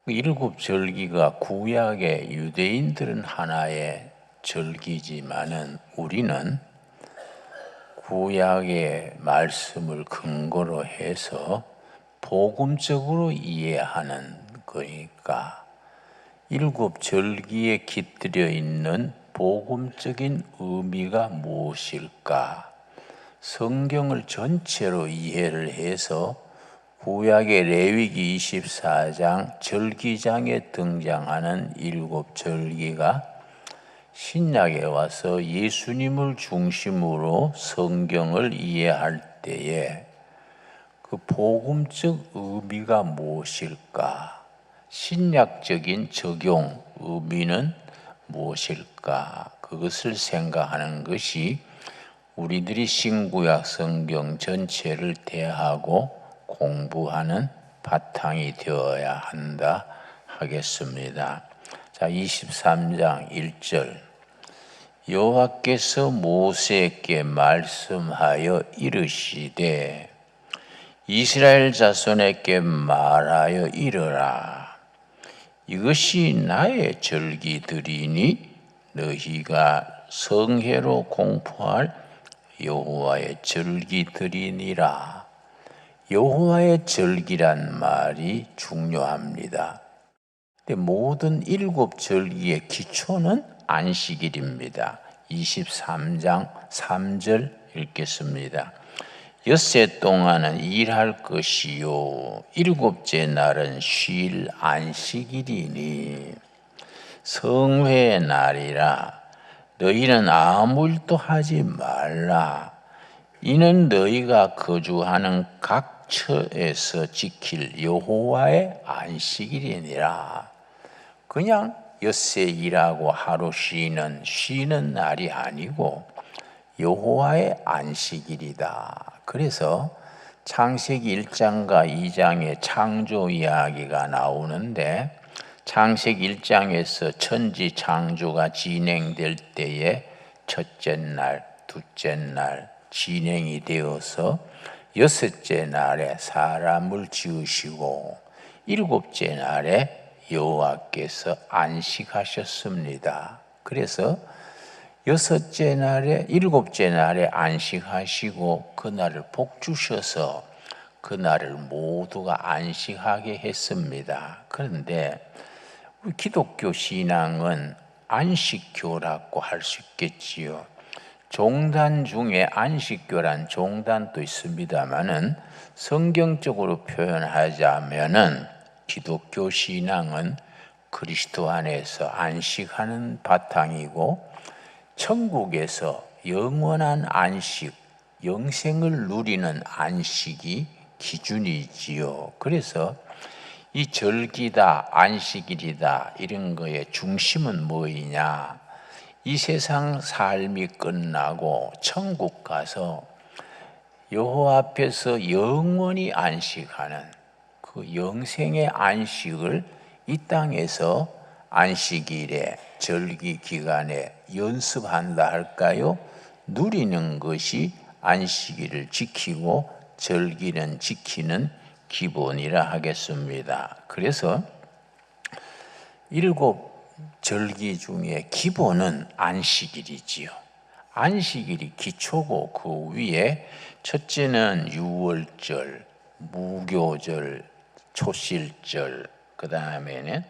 일곱 절기가 구약의 유대인들은 하나의 절기지만은 우리는 구약의 말씀을 근거로 해서 복음적으로 이해하는 거니까 일곱 절기에 깃들여 있는 복음적인 의미가 무엇일까? 성경을 전체로 이해를 해서 구약의 레위기 24장 절기장에 등장하는 일곱 절기가 신약에 와서 예수님을 중심으로 성경을 이해할 때에 그 복음적 의미가 무엇일까? 신약적인 적용 의미는 무엇일까? 그것을 생각하는 것이 우리들이 신구약 성경 전체를 대하고 공부하는 바탕이 되어야 한다 하겠습니다. 자, 23장 1절. 여호와께서 모세에게 말씀하여 이르시되 이스라엘 자손에게 말하여 이르라. 이것이 나의 절기들이니 너희가 성회로 공포할 여호와의 절기들이니라. 여호와의 절기란 말이 중요합니다. 근데 모든 일곱 절기의 기초는 안식일입니다. 23장 3절 읽겠습니다. 엿새 동안은 일할 것이요 일곱째 날은 쉴 안식일이니 성회의 날이라. 너희는 아무 일도 하지 말라. 이는 너희가 거주하는 각 처에서 지킬 여호와의 안식일이니라. 그냥 엿새 일하고 하루 쉬는 날이 아니고 여호와의 안식일이다. 그래서 창세기 1장과 2장의 창조 이야기가 나오는데 창세기 1장에서 천지 창조가 진행될 때에 첫째 날, 둘째 날 진행이 되어서 여섯째 날에 사람을 지으시고 일곱째 날에 여호와께서 안식하셨습니다. 그래서 여섯째 날에 일곱째 날에 안식하시고 그날을 복 주셔서 그날을 모두가 안식하게 했습니다. 그런데 우리 기독교 신앙은 안식교라고 할 수 있겠지요. 종단 중에 안식교란 종단도 있습니다만은 성경적으로 표현하자면은 기독교 신앙은 그리스도 안에서 안식하는 바탕이고 천국에서 영원한 안식, 영생을 누리는 안식이 기준이지요. 그래서 이 절기다, 안식일이다 이런 거의 중심은 뭐이냐? 이 세상 삶이 끝나고 천국 가서 여호와 앞에서 영원히 안식하는 그 영생의 안식을 이 땅에서 안식일에 절기 기간에 연습한다 할까요? 누리는 것이 안식일을 지키고 절기는 지키는 기본이라 하겠습니다. 그래서 일곱 절기 중에 기본은 안식일이지요. 안식일이 기초고 그 위에 첫째는 유월절, 무교절, 초실절, 그 다음에는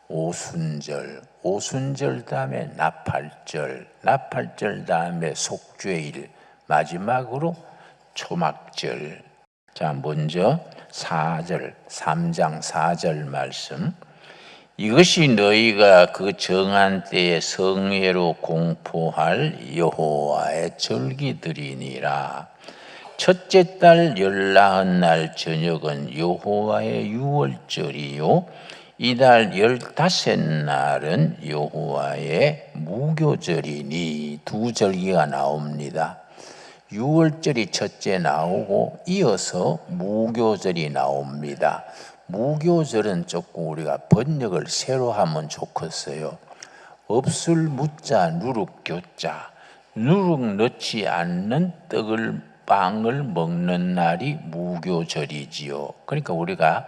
오순절, 오순절 다음에 나팔절, 나팔절 다음에 속죄일, 마지막으로 초막절. 자, 먼저 4절, 3장 4절 말씀. 이것이 너희가 그 정한 때에 성회로 공포할 여호와의 절기들이니라. 첫째 달 열나흔 날 저녁은 여호와의 유월절이요 이달 15날은 여호와의 무교절이니. 두 절기가 나옵니다. 유월절이 첫째 나오고 이어서 무교절이 나옵니다. 무교절은 조금 우리가 번역을 새로 하면 좋겠어요. 없을 무자 누룩 교자, 누룩 넣지 않는 빵을 먹는 날이 무교절이지요. 그러니까 우리가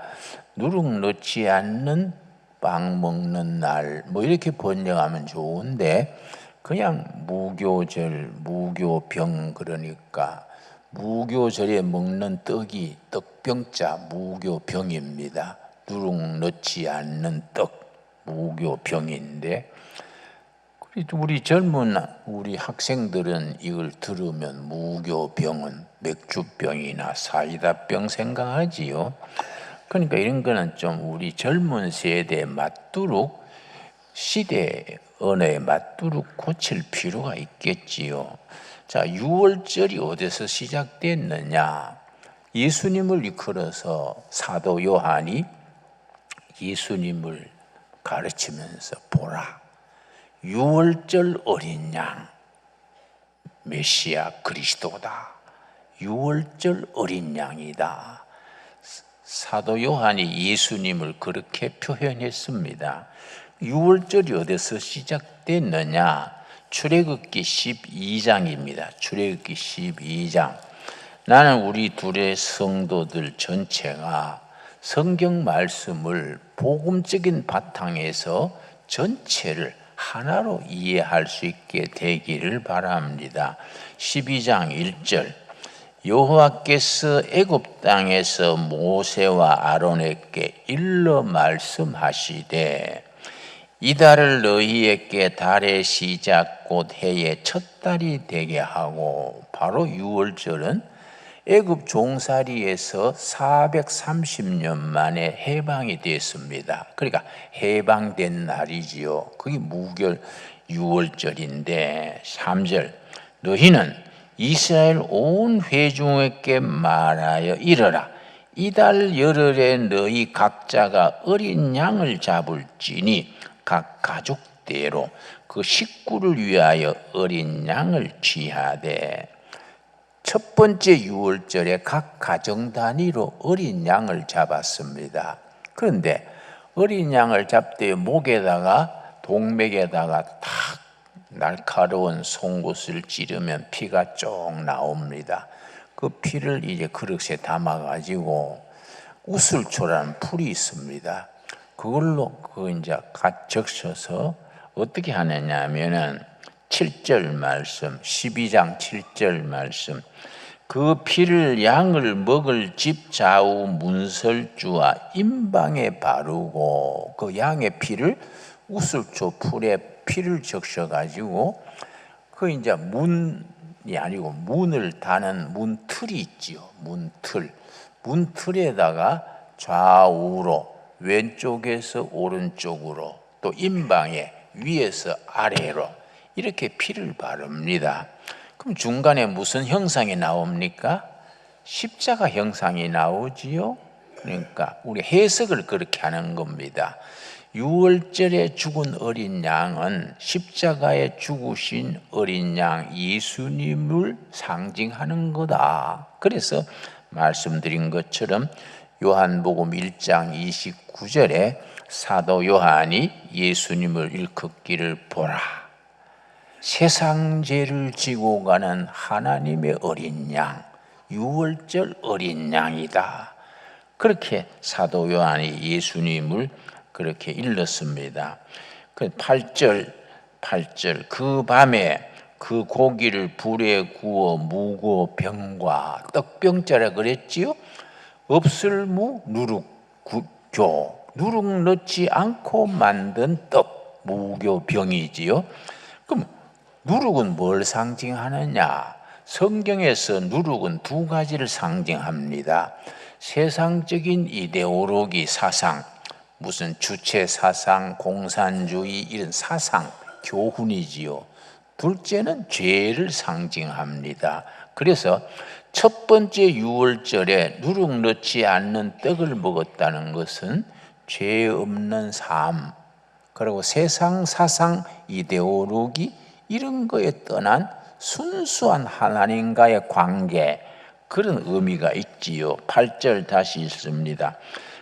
누룩 넣지 않는 빵 먹는 날, 뭐 이렇게 번역하면 좋은데 그냥 무교절, 무교병, 그러니까 무교절에 먹는 떡이 떡병자 무교병입니다. 누룩 넣지 않는 떡 무교병인데, 우리 젊은 우리 학생들은 이걸 들으면 무교병은 맥주병이나 사이다병 생각하지요. 그러니까 이런 거는 좀 우리 젊은 세대에 맞도록, 시대 언어에 맞도록 고칠 필요가 있겠지요. 자, 유월절이 어디서 시작됐느냐? 예수님을 이끌어서 사도 요한이 예수님을 가르치면서 보라, 유월절 어린 양 메시아 그리스도다. 유월절 어린 양이다. 사도 요한이 예수님을 그렇게 표현했습니다. 유월절이 어디서 시작됐느냐? 출애굽기 12장입니다. 출애굽기 12장. 나는 우리 둘의 성도들 전체가 성경 말씀을 복음적인 바탕에서 전체를 하나로 이해할 수 있게 되기를 바랍니다. 12장 1절, 여호와께서 애굽 땅에서 모세와 아론에게 일러 말씀하시되 이달을 너희에게 달의 시작 곧 해의 첫 달이 되게 하고, 바로 유월절은 애굽 종살이에서 430년 만에 해방이 됐습니다. 그러니까 해방된 날이지요. 그게 무교 유월절인데, 3절, 너희는 이스라엘 온 회중에게 말하여 이르라. 이달 열흘에 너희 각자가 어린 양을 잡을지니 각 가족대로 그 식구를 위하여 어린 양을 취하되, 첫 번째 유월절에 각 가정 단위로 어린 양을 잡았습니다. 그런데 어린 양을 잡되 목에다가, 동맥에다가 탁 날카로운 송곳을 찌르면 피가 쭉 나옵니다. 그 피를 이제 그릇에 담아가지고 우슬초라는 풀이 있습니다. 그걸로 이제 갓 적셔서 어떻게 하느냐 하면은 7절 말씀, 12장 7절 말씀, 그 피를 양을 먹을 집 좌우 문설주와 임방에 바르고, 그 양의 피를 우슬초 풀에 피를 적셔가지고 그 이제 문이 아니고 문을 다는 문틀이 있지요. 문틀에다가 좌우로, 왼쪽에서 오른쪽으로, 또 임방에 위에서 아래로 이렇게 피를 바릅니다. 그럼 중간에 무슨 형상이 나옵니까? 십자가 형상이 나오지요. 그러니까 우리 해석을 그렇게 하는 겁니다. 유월절에 죽은 어린 양은 십자가에 죽으신 어린 양 예수님을 상징하는 거다. 그래서 말씀드린 것처럼 요한복음 1장 29절에 사도 요한이 예수님을 일컫기를 보라, 세상 죄를 지고 가는 하나님의 어린 양, 유월절 어린 양이다. 그렇게 사도 요한이 예수님을 그렇게 일렀습니다. 그 8절, 그 밤에 그 고기를 불에 구워 무고 병과 떡병자라 그랬지요. 없을무 누룩교, 누룩 넣지 않고 만든 떡, 무교병이지요. 그럼 누룩은 뭘 상징하느냐? 성경에서 누룩은 두 가지를 상징합니다. 세상적인 이데올로기 사상, 무슨 주체 사상, 공산주의 이런 사상, 교훈이지요. 둘째는 죄를 상징합니다. 그래서 첫 번째 유월절에 누룩 넣지 않는 떡을 먹었다는 것은 죄 없는 삶, 그리고 세상 사상, 이데올로기 이런 거에 떠난 순수한 하나님과의 관계, 그런 의미가 있지요. 8절 다시 읽습니다.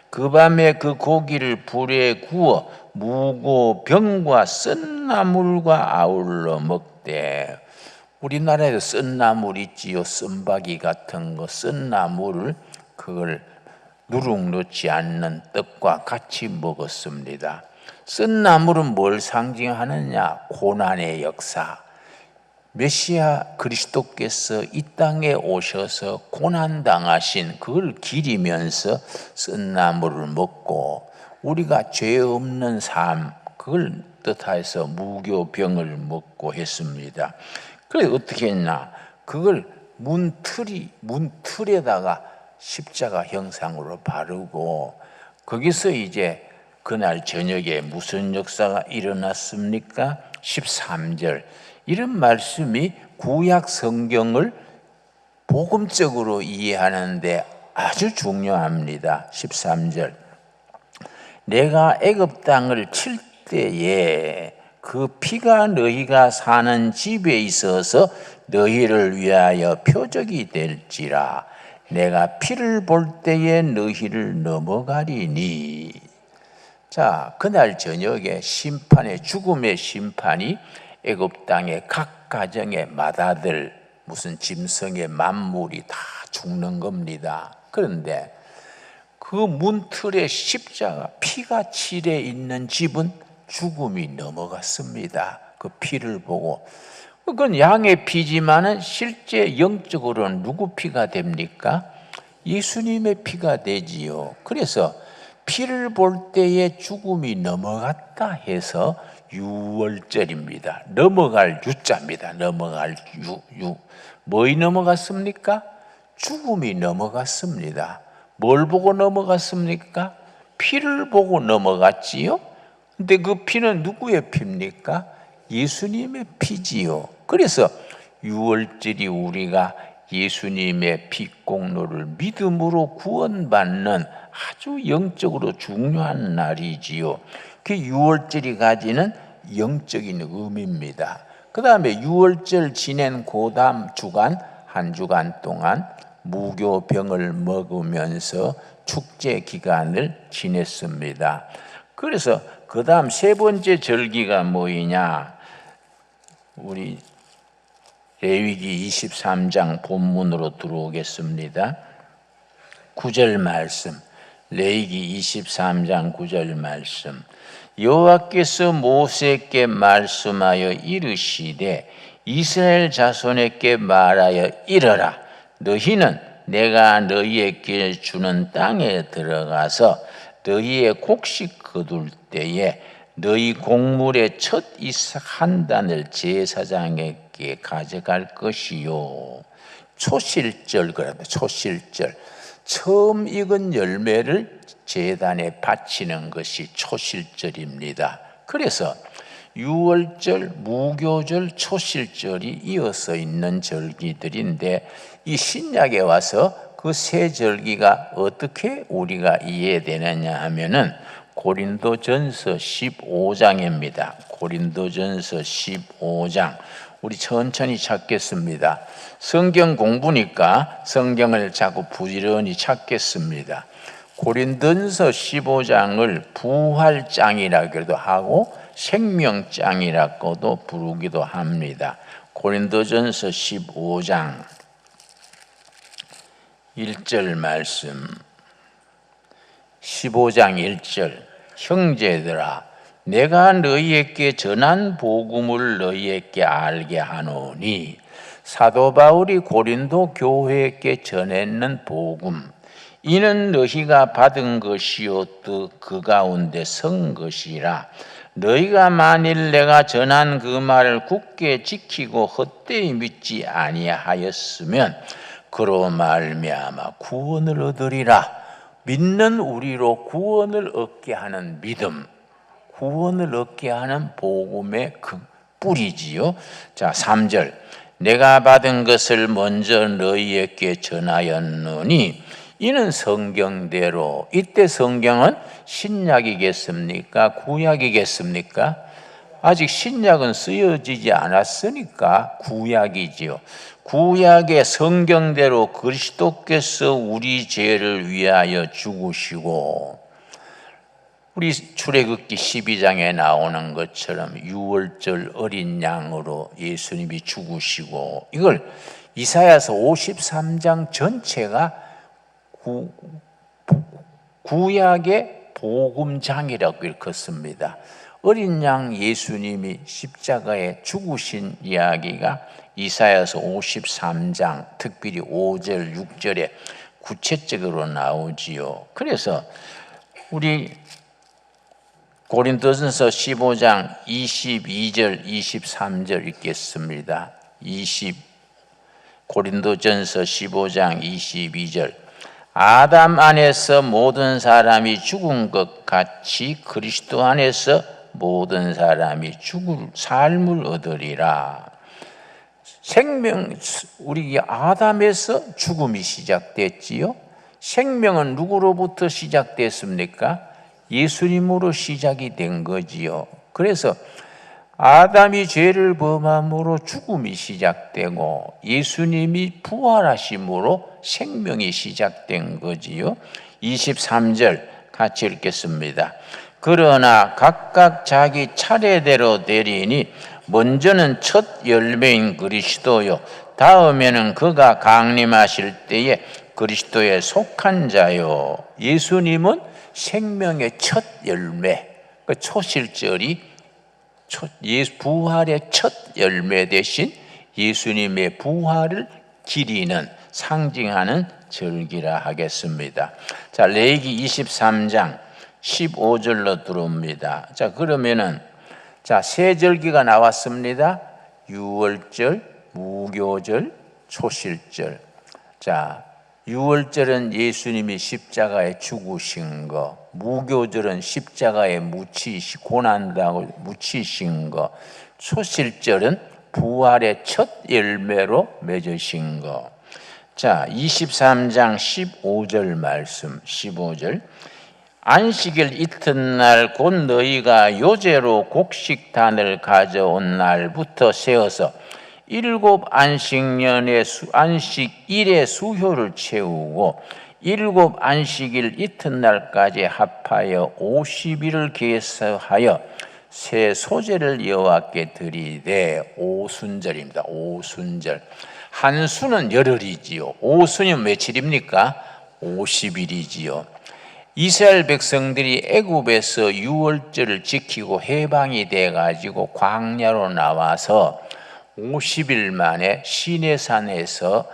그 밤에 그 고기를 불에 구워 무고 병과 쓴나물과 아울러 먹되, 우리나라에도 쓴나물 있지요. 쓴바기 같은 거, 쓴나물을 그걸 누룩 넣지 않는 떡과 같이 먹었습니다. 쓴 나물은 뭘 상징하느냐? 고난의 역사. 메시아 그리스도께서 이 땅에 오셔서 고난당하신 그걸 기리면서 쓴 나물을 먹고 우리가 죄 없는 삶, 그걸 뜻하여서 무교병을 먹고 했습니다. 그래서 어떻게 했나? 그걸 문틀에다가 십자가 형상으로 바르고 거기서 이제 그날 저녁에 무슨 역사가 일어났습니까? 13절. 이런 말씀이 구약 성경을 복음적으로 이해하는데 아주 중요합니다. 13절. 내가 애굽 땅을 칠 때에 그 피가 너희가 사는 집에 있어서 너희를 위하여 표적이 될지라. 내가 피를 볼 때에 너희를 넘어가리니. 자, 그날 저녁에 심판의 죽음의 심판이 애굽 땅의 각 가정의 맏아들 무슨 짐승의 만물이 다 죽는 겁니다. 그런데 그 문틀에 십자가 피가 칠해 있는 집은 죽음이 넘어갔습니다. 그 피를 보고. 그건 양의 피지만은 실제 영적으로는 누구 피가 됩니까? 예수님의 피가 되지요. 그래서 피를 볼 때에 죽음이 넘어갔다 해서 유월절입니다. 넘어갈 유자입니다. 넘어갈 유. 뭐이 넘어갔습니까? 죽음이 넘어갔습니다. 뭘 보고 넘어갔습니까? 피를 보고 넘어갔지요. 근데 그 피는 누구의 피입니까? 예수님의 피지요. 그래서 유월절이 우리가 예수님의 피 공로를 믿음으로 구원받는 아주 영적으로 중요한 날이지요. 그 유월절이 가지는 영적인 의미입니다. 그 다음에 유월절 지낸 그 다음 주간, 한 주간 동안 무교병을 먹으면서 축제 기간을 지냈습니다. 그래서 그 다음 세 번째 절기가 뭐이냐? 우리 레위기 23장 본문으로 들어오겠습니다. 9절 말씀, 레위기 23장 9절 말씀. 여호와께서 모세에게 말씀하여 이르시되 이스라엘 자손에게 말하여 이르라. 너희는 내가 너희에게 주는 땅에 들어가서 너희의 곡식 거둘 때에 너희 곡물의 첫 이삭 한 단을 제사장에게 가져갈 것이요. 초실절 그럽니다. 초실절. 처음 익은 열매를 제단에 바치는 것이 초실절입니다. 그래서 유월절, 무교절, 초실절이 이어서 있는 절기들인데 이 신약에 와서 그 세 절기가 어떻게 우리가 이해되느냐 하면은 고린도전서 15장입니다. 고린도전서 15장. 우리 천천히 찾겠습니다. 성경 공부니까 성경을 자꾸 부지런히 찾겠습니다. 고린도전서 15장을 부활장이라고도 하고 생명장이라고도 부르기도 합니다. 고린도전서 15장 1절 말씀. 15장 1절. 형제들아, 내가 너희에게 전한 복음을 너희에게 알게 하노니 사도 바울이 고린도 교회에게 전했는 복음 이는 너희가 받은 것이요 또 그 가운데 선 것이라. 너희가 만일 내가 전한 그 말을 굳게 지키고 헛되이 믿지 아니하였으면 그로 말미암아 구원을 얻으리라. 믿는 우리로 구원을 얻게 하는 믿음, 구원을 얻게 하는 복음의 그 뿌리지요. 자, 3절. 내가 받은 것을 먼저 너희에게 전하였노니 이는 성경대로. 이때 성경은 신약이겠습니까? 구약이겠습니까? 아직 신약은 쓰여지지 않았으니까 구약이지요. 구약의 성경대로 그리스도께서 우리 죄를 위하여 죽으시고 우리 출애굽기 12장에 나오는 것처럼 유월절 어린 양으로 예수님이 죽으시고 이걸 이사야서 53장 전체가 구약의 복음장이라고 일컫습니다. 어린 양 예수님이 십자가에 죽으신 이야기가 이사야서 53장 특별히 5절 6절에 구체적으로 나오지요. 그래서 우리 고린도전서 15장 22절 23절 읽겠습니다. 고린도전서 15장 22절 아담 안에서 모든 사람이 죽은 것 같이 그리스도 안에서 모든 사람이 죽을 삶을 얻으리라. 우리 아담에서 죽음이 시작됐지요. 생명은 누구로부터 시작됐습니까? 예수님으로 시작이 된 거지요. 그래서 아담이 죄를 범함으로 죽음이 시작되고 예수님이 부활하심으로 생명이 시작된 거지요. 23절 같이 읽겠습니다. 그러나 각각 자기 차례대로 되리니 먼저는 첫 열매인 그리스도요 다음에는 그가 강림하실 때에 그리스도에 속한 자요. 예수님은 생명의 첫 열매, 그 초실절이 부활의 첫 열매 대신 예수님의 부활을 기리는 상징하는 절기라 하겠습니다. 자, 레위기 23장 15절로 들어옵니다. 자, 그러면은 세 절기가 나왔습니다. 유월절, 무교절, 초실절. 자, 유월절은 예수님이 십자가에 죽으신 거, 무교절은 십자가에 고난당하고 묻히신 거, 초실절은 부활의 첫 열매로 맺으신 거. 자, 23장 15절 말씀, 15절. 안식일 이튿날 곧 너희가 요제로 곡식단을 가져온 날부터 세어서 7 안식년의 안식일의 수효를 채우고 7 안식일 이튿날까지 합하여 50일을 계수하여 새 소제를 여호와께 드리되 오순절입니다. 오순절. 한 수는 열흘이지요. 오순이면 며칠입니까? 50일이지요. 이스라엘 백성들이 애굽에서 유월절을 지키고 해방이 돼가지고 광야로 나와서 50일 만에 시내산에서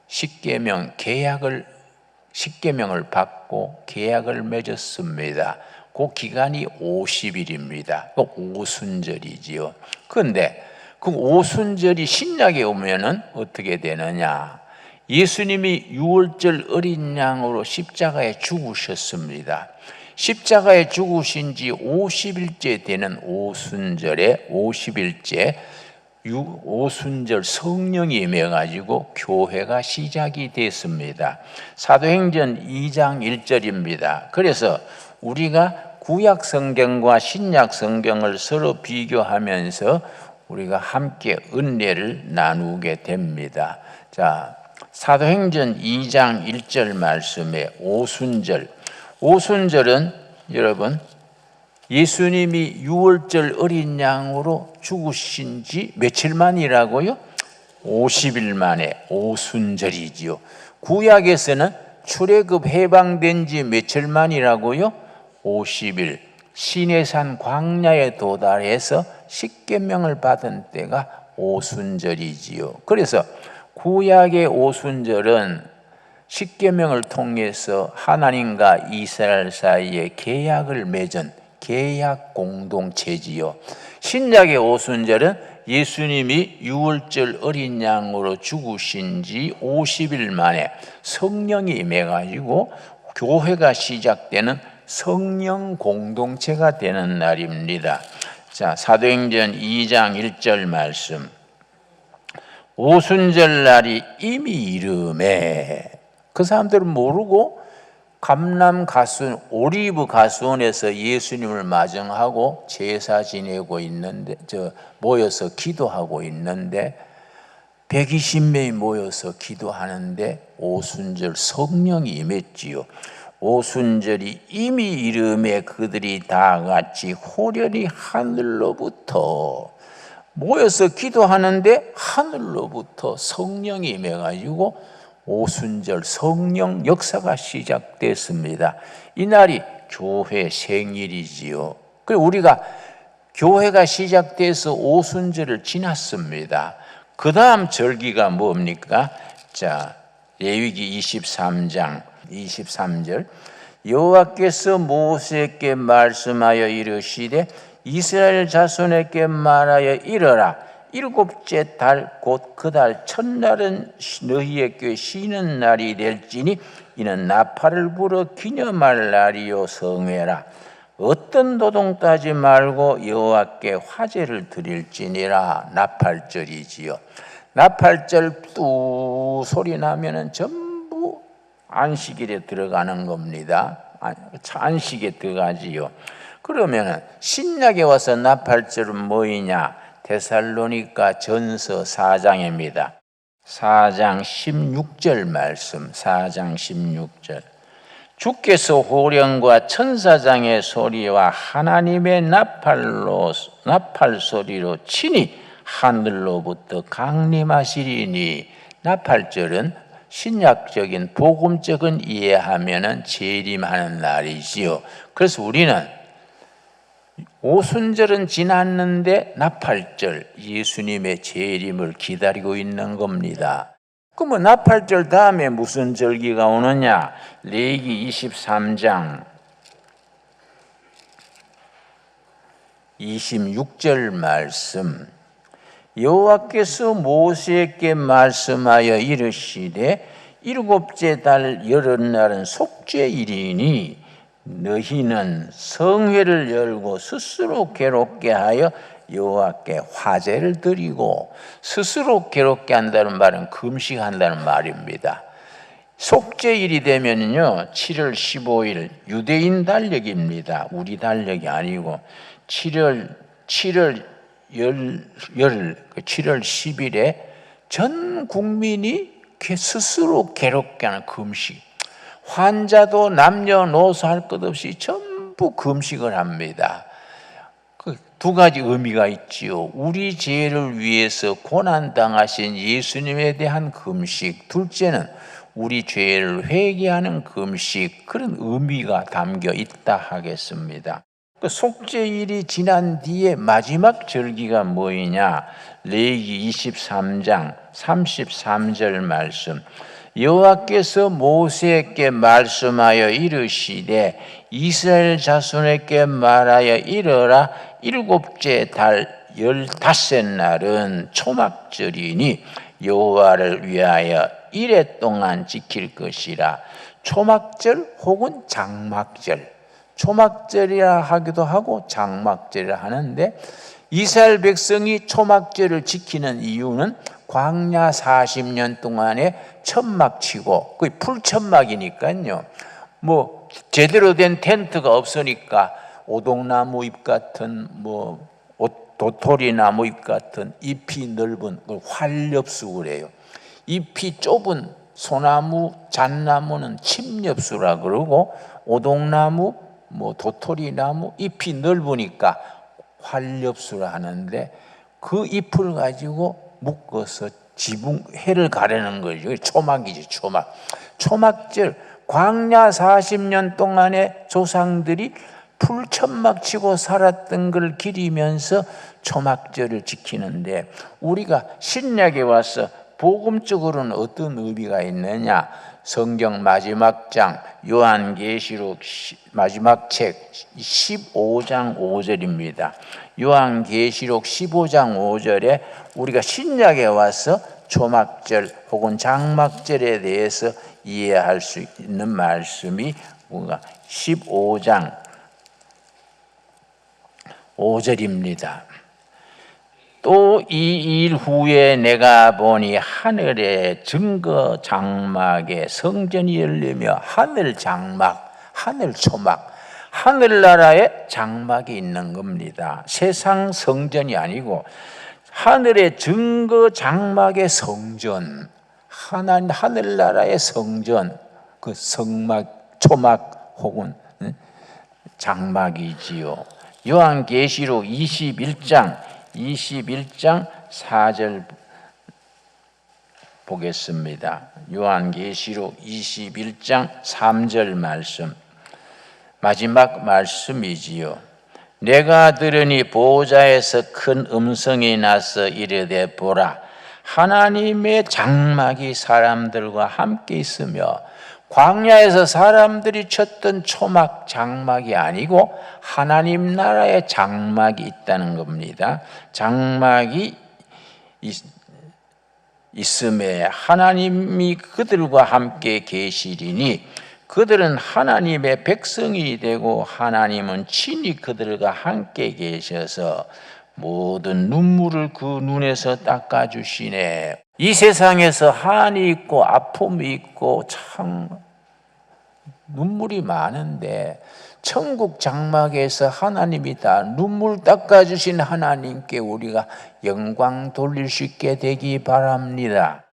십계명을 받고 계약을 맺었습니다. 그 기간이 50일입니다. 그 오순절이지요. 그런데 그 오순절이 신약에 오면은 어떻게 되느냐? 예수님이 유월절 어린 양으로 십자가에 죽으셨습니다. 십자가에 죽으신 지 50일째 되는 오순절에 50일째 오순절 성령이 임해가지고 교회가 시작이 됐습니다. 사도행전 2장 1절입니다. 그래서 우리가 구약 성경과 신약 성경을 서로 비교하면서 우리가 함께 은혜를 나누게 됩니다. 자, 사도행전 2장 1절 말씀에 오순절. 오순절은 여러분 예수님이 유월절 어린 양으로 죽으신 지 며칠 만이라고요? 50일 만에 오순절이지요. 구약에서는 출애굽 해방된 지 며칠 만이라고요? 50일. 시내산 광야에 도달해서 십계명을 받은 때가 오순절이지요. 그래서 구약의 오순절은 십계명을 통해서 하나님과 이스라엘 사이에 계약을 맺은 계약 공동체지요. 신약의 오순절은 예수님이 유월절 어린 양으로 죽으신 지 50일 만에 성령이 임해가지고 교회가 시작되는 성령 공동체가 되는 날입니다. 자, 사도행전 2장 1절 말씀. 오순절 날이 이미 이름에 그 사람들은 모르고 감람 가수원, 오리브 가수원에서 예수님을 마정하고 제사 지내고 있는데, 모여서 기도하고 있는데, 120명이 모여서 기도하는데 오순절 성령이 임했지요. 오순절이 이미 이름에 그들이 다 같이 호련히 하늘로부터 모여서 기도하는데 하늘로부터 성령이 임해가지고 오순절 성령 역사가 시작됐습니다. 이날이 교회 생일이지요. 그리고 우리가 교회가 시작돼서 오순절을 지났습니다. 그 다음 절기가 뭡니까? 자, 레위기 23장 23절. 여호와께서 모세에게 말씀하여 이르시되 이스라엘 자손에게 말하여 이르라. 일곱째 달 곧 그 달 첫날은 너희에게 쉬는 날이 될지니 이는 나팔을 불어 기념할 날이요 성회라. 어떤 노동도 하지 말고 여호와께 화제를 드릴지니라. 나팔절이지요. 나팔절 뚜 소리 나면은 전부 안식일에 들어가는 겁니다. 안식에 들어가지요. 그러면은 신약에 와서 나팔절은 뭐이냐? 데살로니가 전서 4장입니다. 4장 16절 말씀. 4장 16절. 주께서 호령과 천사장의 소리와 하나님의 나팔 소리로 친히 하늘로부터 강림하시리니. 나팔절은 신약적인 복음적인 이해하면은 재림하는 날이지요. 그래서 우리는 오순절은 지났는데 나팔절 예수님의 재림을 기다리고 있는 겁니다. 그러면 나팔절 다음에 무슨 절기가 오느냐? 레위기 23장 26절 말씀. 여호와께서 모세에게 말씀하여 이르시되 일곱째 달 열흘날은 속죄일이니 너희는 성회를 열고 스스로 괴롭게 하여 여호와께 화제를 드리고, 스스로 괴롭게 한다는 말은 금식한다는 말입니다. 속죄일이 되면요 7월 15일 유대인 달력입니다. 우리 달력이 아니고 7월 10일에 전 국민이 스스로 괴롭게 하는 금식. 환자도 남녀노소 할 것 없이 전부 금식을 합니다. 그 두 가지 의미가 있지요. 우리 죄를 위해서 고난당하신 예수님에 대한 금식. 둘째는 우리 죄를 회개하는 금식. 그런 의미가 담겨 있다 하겠습니다. 그 속죄일이 지난 뒤에 마지막 절기가 뭐이냐? 레위기 23장 33절 말씀. 여호와께서 모세에게 말씀하여 이르시되 이스라엘 자손에게 말하여 이르라. 일곱째 달 15날은 초막절이니 여호와를 위하여 이레 동안 지킬 것이라. 초막절 혹은 장막절, 초막절이라 하기도 하고 장막절이라 하는데, 이스라엘 백성이 초막절을 지키는 이유는 광야 40년 동안에 천막치고, 거의 풀천막이니까요. 뭐 제대로 된 텐트가 없으니까 오동나무 잎 같은 도토리 나무 잎 같은 잎이 넓은 활엽수 그래요. 잎이 좁은 소나무, 잣나무는 침엽수라 그러고, 오동나무, 도토리나무 잎이 넓으니까 활엽수라 하는데, 그 잎을 가지고 묶어서 해를 가르는 거죠. 초막이지, 초막. 초막절, 광야 40년 동안에 조상들이 풀천막 치고 살았던 걸 기리면서 초막절을 지키는데, 우리가 신약에 와서 복음적으로는 어떤 의미가 있느냐? 성경 마지막 장 요한계시록 마지막 책 15장 5절입니다. 요한계시록 15장 5절에 우리가 신약에 와서 초막절 혹은 장막절에 대해서 이해할 수 있는 말씀이 뭔가 15장 5절입니다. 또 이 일 후에 내가 보니 하늘의 증거 장막에 성전이 열리며 하늘 장막, 하늘 초막, 하늘나라에 장막이 있는 겁니다. 세상 성전이 아니고 하늘의 증거 장막의 성전, 하늘나라의 성전, 그 성막, 초막 혹은 장막이지요. 요한계시록 21장 4절 보겠습니다. 요한계시록 21장 3절 말씀, 마지막 말씀이지요. 내가 들으니 보호자에서 큰 음성이 나서 이르되 보라, 하나님의 장막이 사람들과 함께 있으며, 광야에서 사람들이 쳤던 초막 장막이 아니고 하나님 나라의 장막이 있다는 겁니다. 장막이 있음에 하나님이 그들과 함께 계시리니 그들은 하나님의 백성이 되고 하나님은 친히 그들과 함께 계셔서 모든 눈물을 그 눈에서 닦아주시네. 이 세상에서 한이 있고 아픔이 있고 참 눈물이 많은데 천국 장막에서 하나님이 다 눈물 닦아주신 하나님께 우리가 영광 돌릴 수 있게 되기 바랍니다.